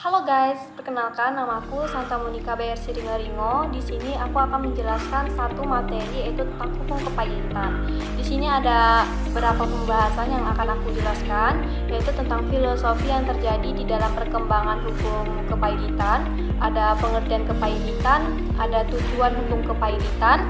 Halo guys, perkenalkan namaku Santa Monica Bayer Siringaringo. Di sini aku akan menjelaskan satu materi yaitu tentang hukum kepailitan. Di sini ada beberapa pembahasan yang akan aku jelaskan, yaitu tentang filosofi yang terjadi di dalam perkembangan hukum kepailitan, ada pengertian kepailitan, ada tujuan hukum kepailitan,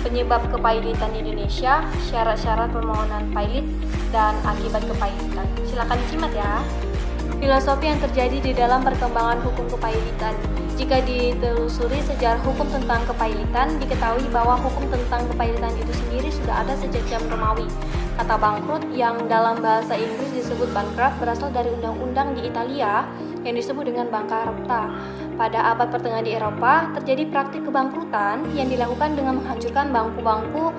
penyebab kepailitan di Indonesia, syarat-syarat permohonan pailit, dan akibat kepailitan. Silakan disimak ya. Filosofi yang terjadi di dalam perkembangan hukum kepailitan. Jika ditelusuri sejarah hukum tentang kepailitan, diketahui bahwa hukum tentang kepailitan itu sendiri sudah ada sejak zaman Romawi. Kata bangkrut yang dalam bahasa Inggris disebut bankrupt berasal dari undang-undang di Italia yang disebut dengan bancarota. Pada abad pertengahan di Eropa, terjadi praktik kebangkrutan yang dilakukan dengan menghancurkan bangku-bangku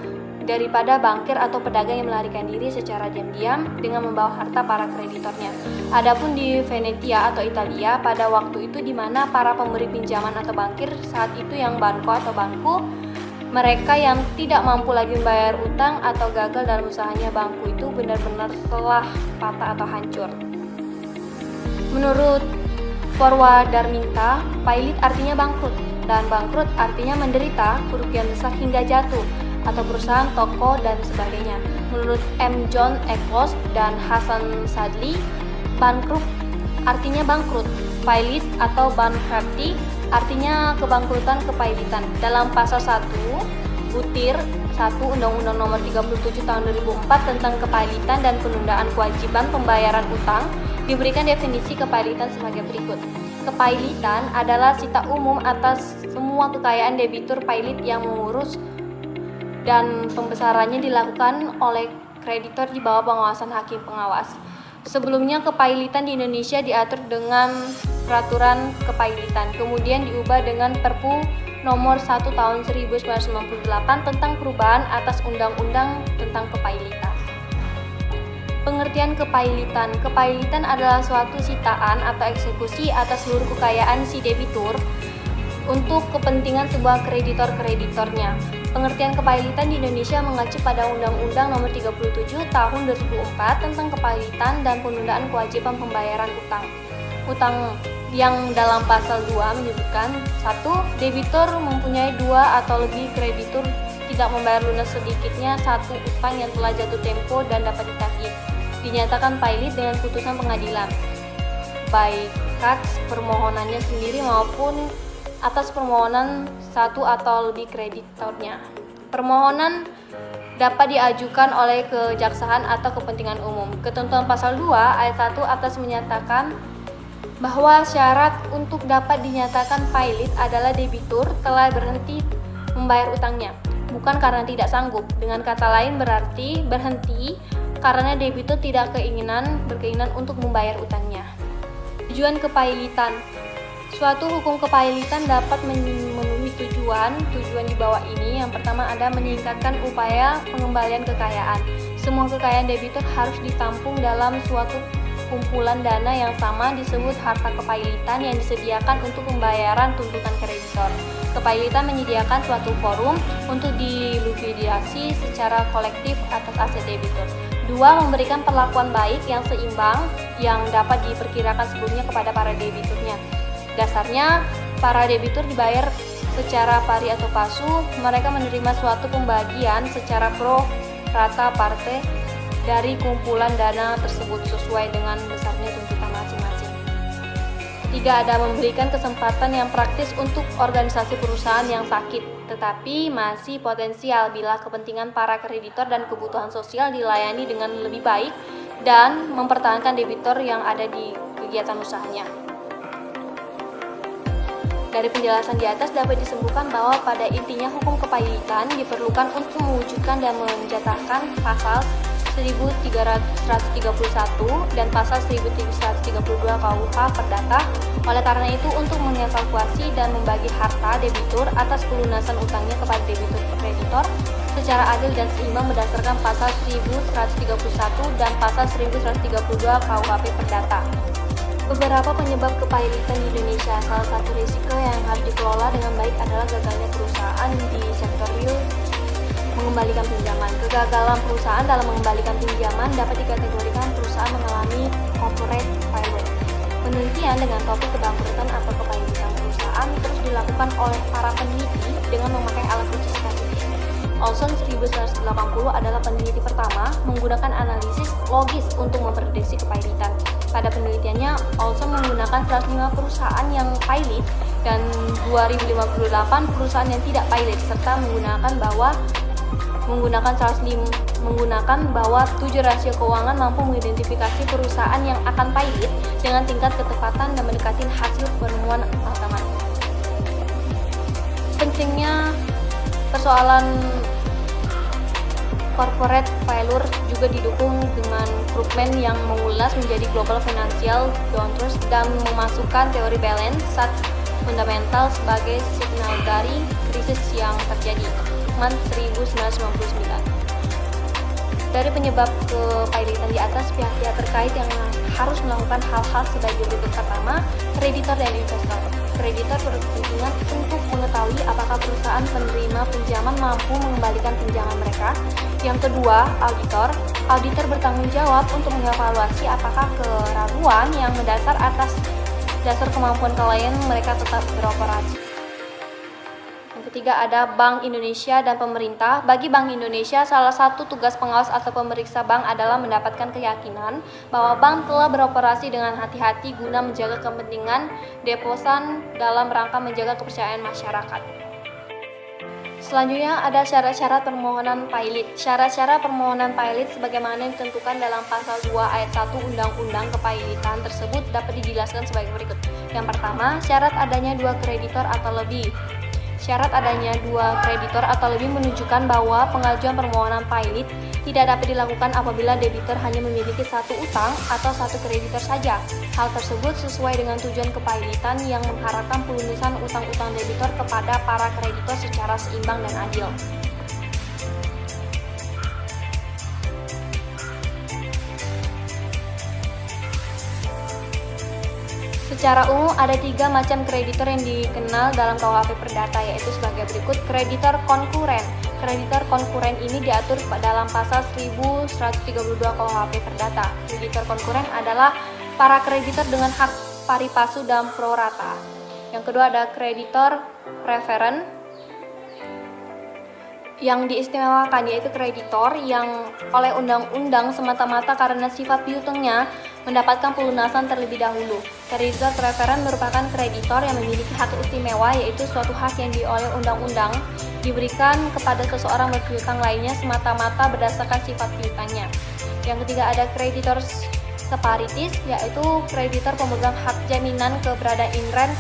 daripada bankir atau pedagang yang melarikan diri secara diam-diam dengan membawa harta para kreditornya. Adapun di Venetia atau Italia pada waktu itu di mana para pemberi pinjaman atau bankir saat itu yang banco atau bangku, mereka yang tidak mampu lagi membayar utang atau gagal dalam usahanya, bangku itu benar-benar telah patah atau hancur. Menurut Purwadarminta, pailit artinya bangkrut dan bangkrut artinya menderita kerugian besar hingga jatuh atau perusahaan, toko, dan sebagainya. Menurut M. John Eccles dan Hasan Sadli, bankrupt artinya bangkrut, pailit atau bankruptcy artinya kebangkrutan kepailitan. Dalam pasal 1 butir 1 Undang-Undang Nomor 37 Tahun 2004 tentang kepailitan dan penundaan kewajiban pembayaran utang diberikan definisi kepailitan sebagai berikut. Kepailitan adalah sita umum atas semua kekayaan debitur pailit yang mengurus dan pembesarannya dilakukan oleh kreditor di bawah pengawasan hakim pengawas. Sebelumnya kepailitan di Indonesia diatur dengan peraturan kepailitan, kemudian diubah dengan Perpu Nomor 1 Tahun 1998 tentang perubahan atas Undang-Undang tentang Kepailitan. Pengertian kepailitan. Kepailitan adalah suatu sitaan atau eksekusi atas seluruh kekayaan si debitur untuk kepentingan sebuah kreditor-kreditornya. Pengertian kepailitan di Indonesia mengacu pada Undang-Undang Nomor 37 Tahun 2004 tentang kepailitan dan penundaan kewajiban pembayaran utang. Utang yang dalam pasal 2 menyebutkan 1. Debitur mempunyai 2 atau lebih kreditur tidak membayar lunas sedikitnya 1 utang yang telah jatuh tempo dan dapat ditagih. Dinyatakan pailit dengan putusan pengadilan, baik atas permohonannya sendiri maupun atas permohonan 1 atau lebih kreditornya. Permohonan dapat diajukan oleh kejaksaan atau kepentingan umum. Ketentuan pasal 2 ayat 1 atas menyatakan bahwa syarat untuk dapat dinyatakan pailit adalah debitur telah berhenti membayar utangnya, bukan karena tidak sanggup. Dengan kata lain berarti berhenti karena debitur tidak berkeinginan untuk membayar utangnya. Tujuan kepailitan. Suatu hukum kepailitan dapat memenuhi tujuan di bawah ini. Yang pertama ada meningkatkan upaya pengembalian kekayaan. Semua kekayaan debitur harus ditampung dalam suatu kumpulan dana yang sama disebut harta kepailitan yang disediakan untuk pembayaran tuntutan kreditor. Kepailitan menyediakan suatu forum untuk dilikuidasi secara kolektif atas aset debitur. 2. Memberikan perlakuan baik yang seimbang yang dapat diperkirakan sebelumnya kepada para debiturnya. Dasarnya, para debitur dibayar secara pari atau pasu, mereka menerima suatu pembagian secara pro rata parte dari kumpulan dana tersebut sesuai dengan besarnya tuntutan masing-masing. 3. Ada memberikan kesempatan yang praktis untuk organisasi perusahaan yang sakit, tetapi masih potensial bila kepentingan para kreditor dan kebutuhan sosial dilayani dengan lebih baik dan mempertahankan debitur yang ada di kegiatan usahanya. Dari penjelasan di atas dapat disimpulkan bahwa pada intinya hukum kepailitan diperlukan untuk mewujudkan dan menjatuhkan pasal 1331 dan pasal 1332 KUH Perdata. Oleh karena itu, untuk mengevakuasi dan membagi harta debitur atas pelunasan utangnya kepada debitur kreditor secara adil dan seimbang berdasarkan pasal 1131 dan pasal 1132 KUHP Perdata. Beberapa penyebab kepailitan di Indonesia. Salah satu risiko yang harus dikelola dengan baik adalah gagalnya perusahaan di sektor real mengembalikan pinjaman. Kegagalan perusahaan dalam mengembalikan pinjaman dapat dikategorikan perusahaan mengalami corporate failure. Penelitian dengan topik kebangkrutan atau kepailitan perusahaan terus dilakukan oleh para peneliti dengan memakai alat uji statistik. Olson 1980 adalah peneliti pertama menggunakan analisis logis untuk memprediksi kepailitan. Pada penelitiannya, Olson menggunakan 105 perusahaan yang pilot dan 2058 perusahaan yang tidak pilot, serta menggunakan bahwa 7 rasio keuangan mampu mengidentifikasi perusahaan yang akan pilot dengan tingkat ketepatan dan mendekati hasil penemuan matematis. Pentingnya persoalan corporate failure juga didukung dengan Krugman yang mengulas menjadi global financial downturns dan memasukkan teori balance sheet fundamental sebagai signal dari krisis yang terjadi. Krugman 1999. Dari penyebab kepailitan di atas, pihak-pihak terkait yang harus melakukan hal-hal sebagai berikut. Pertama, kreditor dan investor. Kreditor berkepentingan untuk mengetahui apakah perusahaan penerima pinjaman mampu mengembalikan pinjaman mereka. Yang kedua, auditor. Auditor bertanggung jawab untuk mengevaluasi apakah keraguan yang mendasar atas dasar kemampuan klien mereka tetap beroperasi. Yang ketiga ada Bank Indonesia dan pemerintah. Bagi Bank Indonesia, salah satu tugas pengawas atau pemeriksa bank adalah mendapatkan keyakinan bahwa bank telah beroperasi dengan hati-hati guna menjaga kepentingan deposan dalam rangka menjaga kepercayaan masyarakat. Selanjutnya ada syarat-syarat permohonan pilot. Syarat-syarat permohonan pilot sebagaimana ditentukan dalam pasal 2 ayat 1 Undang-Undang Kepailitan tersebut dapat dijelaskan sebagai berikut. Yang pertama, syarat adanya 2 kreditor atau lebih. Syarat adanya 2 kreditor atau lebih menunjukkan bahwa pengajuan permohonan pilot tidak dapat dilakukan apabila debitur hanya memiliki 1 utang atau 1 kreditor saja. Hal tersebut sesuai dengan tujuan kepailitan yang mengharapkan pelunasan utang-utang debitur kepada para kreditor secara seimbang dan adil. Secara umum ada 3 macam kreditor yang dikenal dalam KUHP Perdata, yaitu sebagai berikut. Kreditor konkuren. Kreditor konkuren ini diatur dalam pasal 1132 KUHP Perdata. Kreditor konkuren adalah para kreditor dengan hak pari passu dan pro rata. Yang kedua ada kreditor preferen. Yang diistimewakan yaitu kreditor yang oleh undang-undang semata-mata karena sifat piutangnya mendapatkan pelunasan terlebih dahulu. Kreditor preferen merupakan kreditor yang memiliki hak istimewa, yaitu suatu hak yang oleh undang-undang diberikan kepada seseorang berpiutang lainnya semata-mata berdasarkan sifat piutangnya. Yang ketiga ada kreditor separitis, yaitu kreditor pemegang hak jaminan keberadaan inrent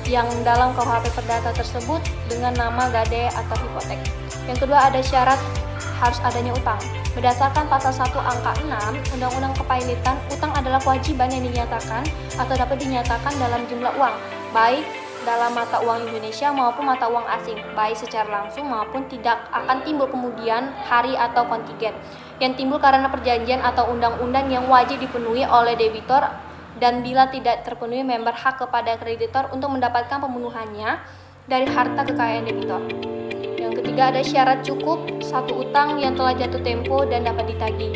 yang dalam KUHP Perdata tersebut dengan nama gade atau hipotek. Yang kedua ada syarat harus adanya utang. Berdasarkan pasal 1 angka 6 Undang-Undang Kepailitan, utang adalah kewajiban yang dinyatakan atau dapat dinyatakan dalam jumlah uang, baik dalam mata uang Indonesia maupun mata uang asing, baik secara langsung maupun tidak akan timbul kemudian hari atau kontingen yang timbul karena perjanjian atau undang-undang yang wajib dipenuhi oleh debitur, dan bila tidak terpenuhi member hak kepada kreditor untuk mendapatkan pemenuhannya dari harta kekayaan debitur. Yang ketiga ada syarat cukup 1 utang yang telah jatuh tempo dan dapat ditagih.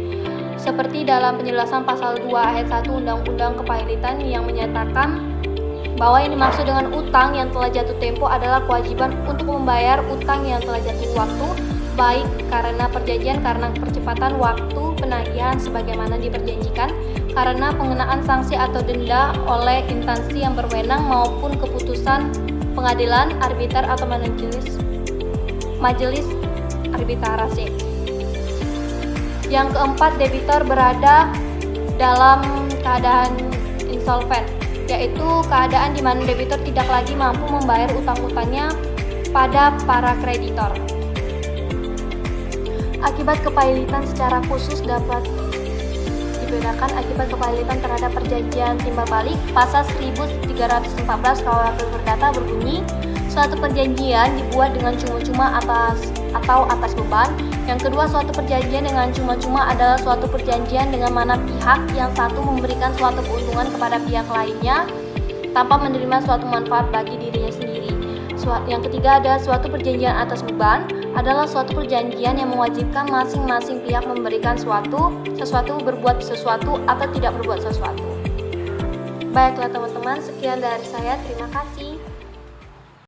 Seperti dalam penjelasan pasal 2 ayat 1 Undang-Undang Kepailitan yang menyatakan bahwa yang dimaksud dengan utang yang telah jatuh tempo adalah kewajiban untuk membayar utang yang telah jatuh waktu, baik karena perjanjian karena percepatan waktu penagihan sebagaimana diperjanjikan, karena pengenaan sanksi atau denda oleh instansi yang berwenang maupun keputusan pengadilan, arbiter atau majelis arbitrase. Yang keempat, debitur berada dalam keadaan insolven, yaitu keadaan di mana debitur tidak lagi mampu membayar utang-utangnya pada para kreditor. Akibat kepailitan secara khusus dapat dibedakan akibat kepailitan terhadap perjanjian timbal balik. Pasal 1314 KUHP Perdata berbunyi, suatu perjanjian dibuat dengan cuma-cuma atas beban. Yang kedua, suatu perjanjian dengan cuma-cuma adalah suatu perjanjian dengan mana pihak yang satu memberikan suatu keuntungan kepada pihak lainnya tanpa menerima suatu manfaat bagi dirinya sendiri. Yang ketiga ada suatu perjanjian atas beban, adalah suatu perjanjian yang mewajibkan masing-masing pihak memberikan sesuatu, berbuat sesuatu, atau tidak berbuat sesuatu. Baiklah teman-teman, sekian dari saya. Terima kasih.